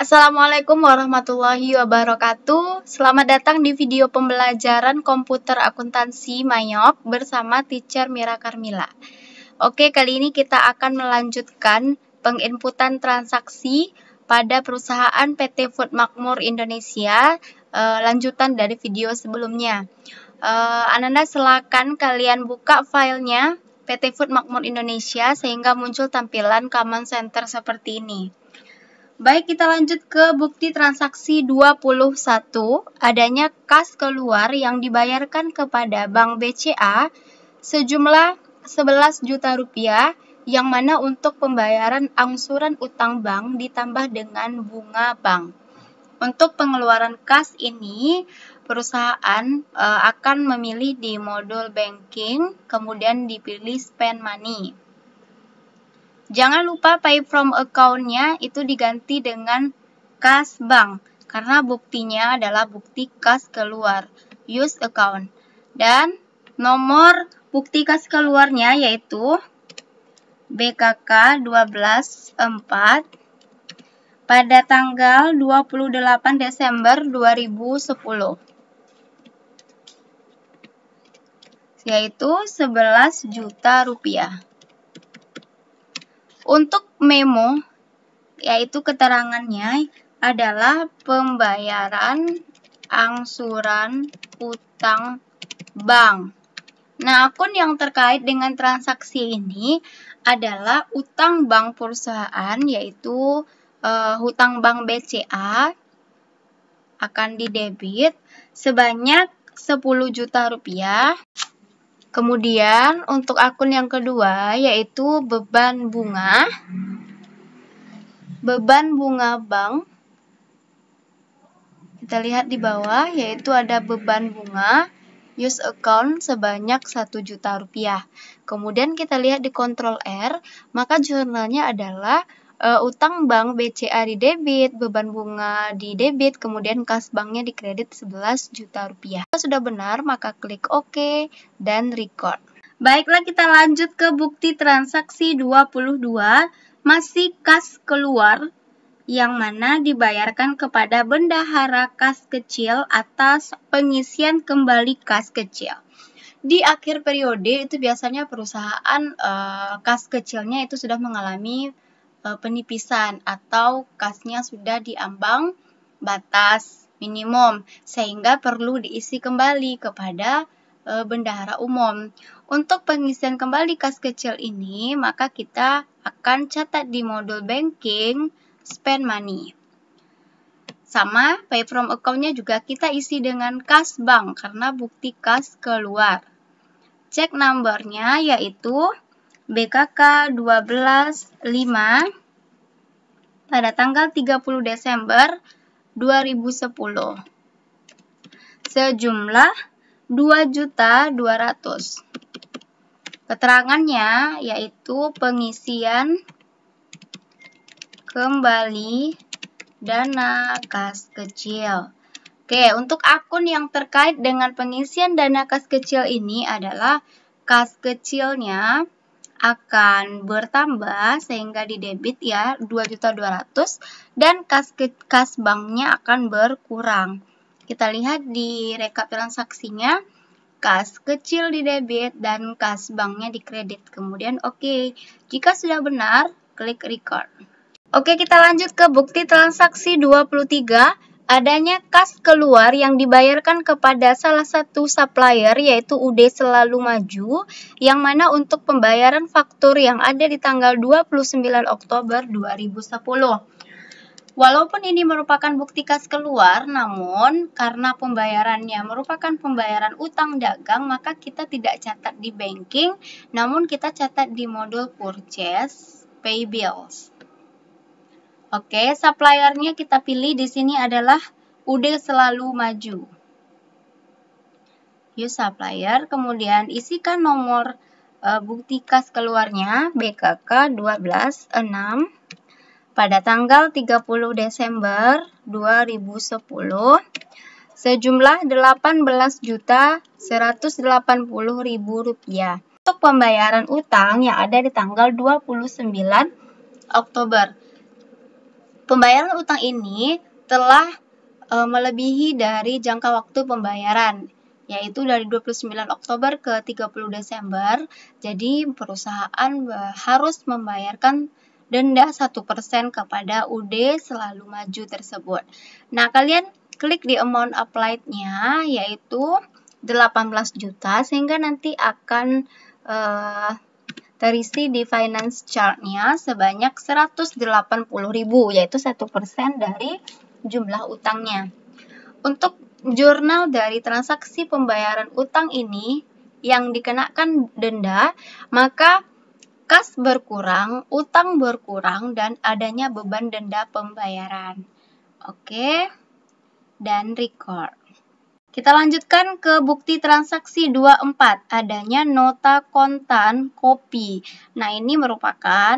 Assalamualaikum warahmatullahi wabarakatuh. Selamat datang di video pembelajaran komputer akuntansi Mayop bersama Teacher Mira Karmila. Oke, kali ini kita akan melanjutkan penginputan transaksi pada perusahaan PT Food Makmur Indonesia, lanjutan dari video sebelumnya. Ananda silakan kalian buka filenya PT Food Makmur Indonesia sehingga muncul tampilan command center seperti ini. Baik, kita lanjut ke bukti transaksi 21, adanya kas keluar yang dibayarkan kepada Bank BCA sejumlah 11 juta rupiah, yang mana untuk pembayaran angsuran utang bank ditambah dengan bunga bank. Untuk pengeluaran kas ini, perusahaan akan memilih di modul banking, kemudian dipilih spend money. Jangan lupa pay from account-nya itu diganti dengan kas bank, karena buktinya adalah bukti kas keluar, use account. Dan nomor bukti kas keluarnya yaitu BKK 124 pada tanggal 28 Desember 2010. Yaitu 11 juta rupiah. Untuk memo, yaitu keterangannya adalah pembayaran angsuran utang bank. Nah, akun yang terkait dengan transaksi ini adalah utang bank perusahaan, yaitu hutang bank BCA akan didebit sebanyak 10 juta rupiah. Kemudian untuk akun yang kedua yaitu beban bunga bank. Kita lihat di bawah yaitu ada beban bunga use account sebanyak 1 juta rupiah. Kemudian kita lihat di Ctrl R, maka jurnalnya adalah utang bank BCA di debit, beban bunga di debit, kemudian kas banknya di kredit 11 juta rupiah. Jika sudah benar, maka klik OK dan record. Baiklah, kita lanjut ke bukti transaksi 22, masih kas keluar, yang mana dibayarkan kepada bendahara kas kecil atas pengisian kembali kas kecil. Di akhir periode itu biasanya perusahaan kas kecilnya itu sudah mengalami penipisan atau kasnya sudah diambang batas minimum sehingga perlu diisi kembali kepada bendahara umum. Untuk pengisian kembali kas kecil ini maka kita akan catat di modul banking spend money. Sama pay from account-nya juga kita isi dengan kas bank karena bukti kas keluar. Cek number-nya yaitu BKK 125 pada tanggal 30 Desember 2010. Sejumlah 2.200.000. Keterangannya yaitu pengisian kembali dana kas kecil. Oke, untuk akun yang terkait dengan pengisian dana kas kecil ini adalah kas kecilnya akan bertambah sehingga di debit ya 2.200.000 dan kas banknya akan berkurang. Kita lihat di rekap transaksinya, kas kecil di debit dan kas banknya di kredit. Kemudian oke. Jika sudah benar, klik record. Oke, kita lanjut ke bukti transaksi 23. Adanya kas keluar yang dibayarkan kepada salah satu supplier yaitu UD Selalu Maju, yang mana untuk pembayaran faktur yang ada di tanggal 29 Oktober 2010. Walaupun ini merupakan bukti kas keluar, namun karena pembayarannya merupakan pembayaran utang dagang, maka kita tidak catat di banking, namun kita catat di modul purchase pay bills. Oke, suppliernya kita pilih di sini adalah UD Selalu Maju. Use supplier, kemudian isikan nomor bukti kas keluarnya BKK 126 pada tanggal 30 Desember 2010 sejumlah 18.180.000 rupiah untuk pembayaran utang yang ada di tanggal 29 Oktober. Pembayaran utang ini telah melebihi dari jangka waktu pembayaran, yaitu dari 29 Oktober ke 30 Desember. Jadi perusahaan harus membayarkan denda 1% kepada UD Selalu Maju tersebut. Nah, kalian klik di amount applied-nya, yaitu 18 juta, sehingga nanti akan terisi di finance chart-nya sebanyak 180.000, yaitu 1% dari jumlah utangnya. Untuk jurnal dari transaksi pembayaran utang ini yang dikenakan denda, maka kas berkurang, utang berkurang, dan adanya beban denda pembayaran. Oke, dan record. Kita lanjutkan ke bukti transaksi 24, adanya nota kontan kopi. Nah, ini merupakan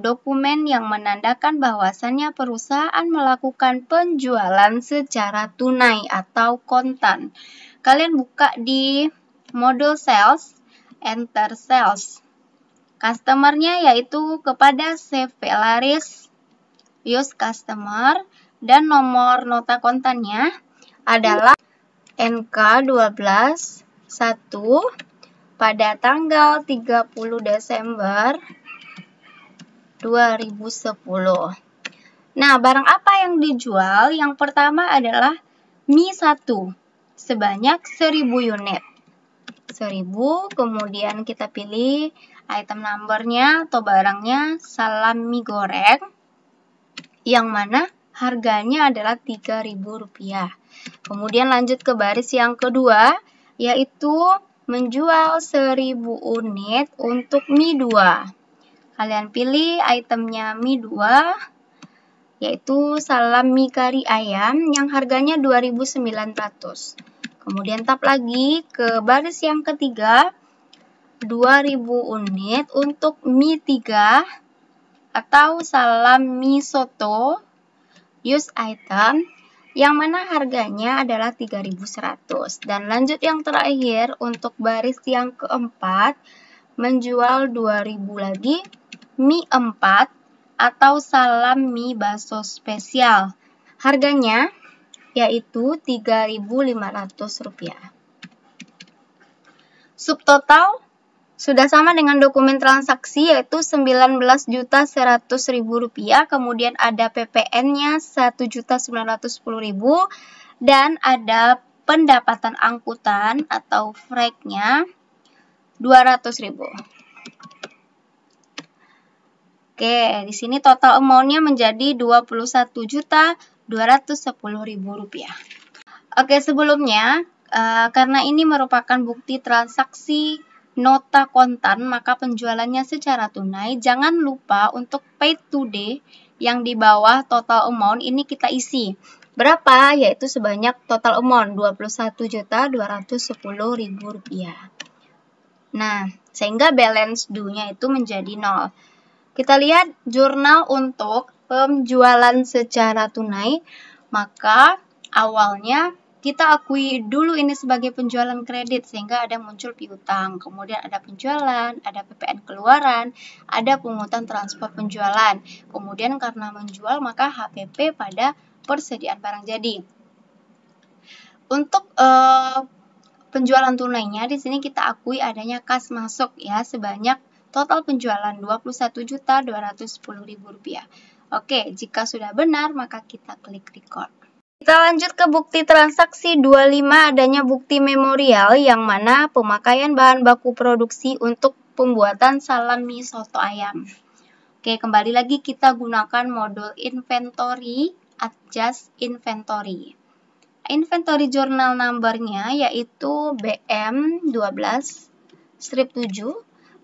dokumen yang menandakan bahwasannya perusahaan melakukan penjualan secara tunai atau kontan. Kalian buka di modul sales, enter sales. Customer-nya yaitu kepada CV Laris, use customer, dan nomor nota kontannya adalah NK12 1 pada tanggal 30 Desember 2010. Nah, barang apa yang dijual? Yang pertama adalah mie 1 sebanyak 1000 unit. 1000, kemudian kita pilih item number-nya atau barangnya salam mie goreng, yang mana harganya adalah Rp3.000. Kemudian lanjut ke baris yang kedua, yaitu menjual 1000 unit untuk mie 2. Kalian pilih itemnya mie 2, yaitu salam mie kari ayam yang harganya 2.900. Kemudian tap lagi ke baris yang ketiga, 2000 unit untuk mie 3 atau salam mie soto use item yang mana harganya adalah 3.100. Dan lanjut yang terakhir untuk baris yang keempat, menjual 2000 lagi mie 4 atau salam mie bakso spesial. Harganya yaitu Rp3.500. Subtotal sudah sama dengan dokumen transaksi, yaitu Rp19.100.000, kemudian ada PPN-nya Rp1.910.000, dan ada pendapatan angkutan atau freight-nya Rp200.000. Oke, di sini total amount-nya menjadi Rp21.210.000. Oke, sebelumnya, karena ini merupakan bukti transaksi nota kontan, maka penjualannya secara tunai. Jangan lupa untuk paid today yang di bawah total amount ini kita isi. Berapa? Yaitu sebanyak total amount Rp21.210.000. Nah, sehingga balance due-nya itu menjadi 0. Kita lihat jurnal untuk penjualan secara tunai, maka awalnya kita akui dulu ini sebagai penjualan kredit sehingga ada muncul piutang, kemudian ada penjualan, ada PPN keluaran, ada pungutan transport penjualan. Kemudian karena menjual maka HPP pada persediaan barang jadi. Untuk penjualan tunainya di sini kita akui adanya kas masuk ya sebanyak total penjualan Rp21.210.000. Oke, jika sudah benar maka kita klik record. Kita lanjut ke bukti transaksi 25, adanya bukti memorial yang mana pemakaian bahan baku produksi untuk pembuatan salam mie soto ayam. Oke, kembali lagi kita gunakan modul inventory, adjust inventory. Inventory journal number-nya yaitu BM12-7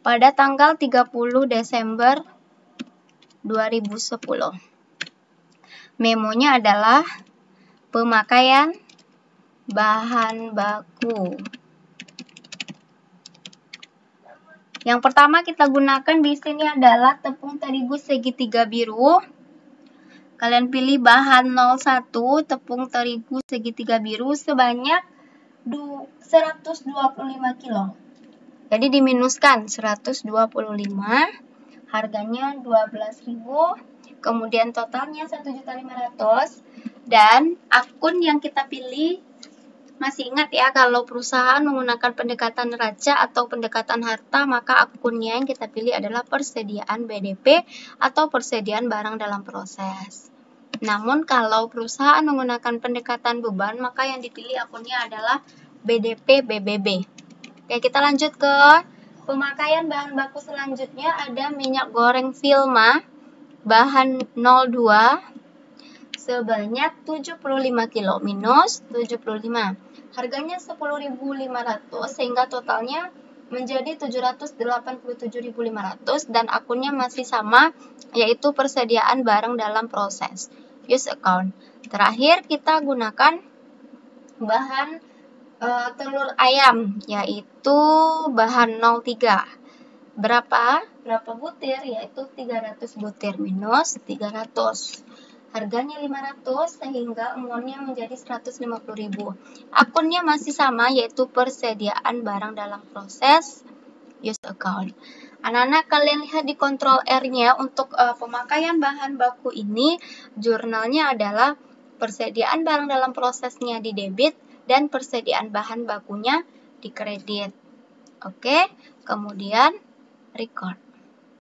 pada tanggal 30 Desember 2010. Memonya adalah pemakaian bahan baku. Yang pertama kita gunakan di sini adalah tepung terigu segitiga biru. Kalian pilih bahan 01 tepung terigu segitiga biru sebanyak 125 kg. Jadi diminuskan 125, harganya 12.000, kemudian totalnya 1.500.000, dan akun yang kita pilih, masih ingat ya, kalau perusahaan menggunakan pendekatan neraca atau pendekatan harta, maka akunnya yang kita pilih adalah persediaan BDP atau persediaan barang dalam proses. Namun kalau perusahaan menggunakan pendekatan beban, maka yang dipilih akunnya adalah BDP BBB. Oke, kita lanjut ke pemakaian bahan baku selanjutnya. Ada minyak goreng Vilma bahan 02 sebanyak 75 kilo minus 75. Harganya 10.500 sehingga totalnya menjadi 787.500 dan akunnya masih sama, yaitu persediaan barang dalam proses. Use account. Terakhir kita gunakan bahan telur ayam, yaitu bahan 03. Berapa butir? Yaitu 300 butir minus 300. Harganya 500 sehingga uangnya menjadi 150.000. Akunnya masih sama, yaitu persediaan barang dalam proses. Use account. Anak-anak, kalian lihat di kontrol R-nya untuk pemakaian bahan baku ini, jurnalnya adalah persediaan barang dalam prosesnya di debit dan persediaan bahan bakunya di kredit. Oke, kemudian record.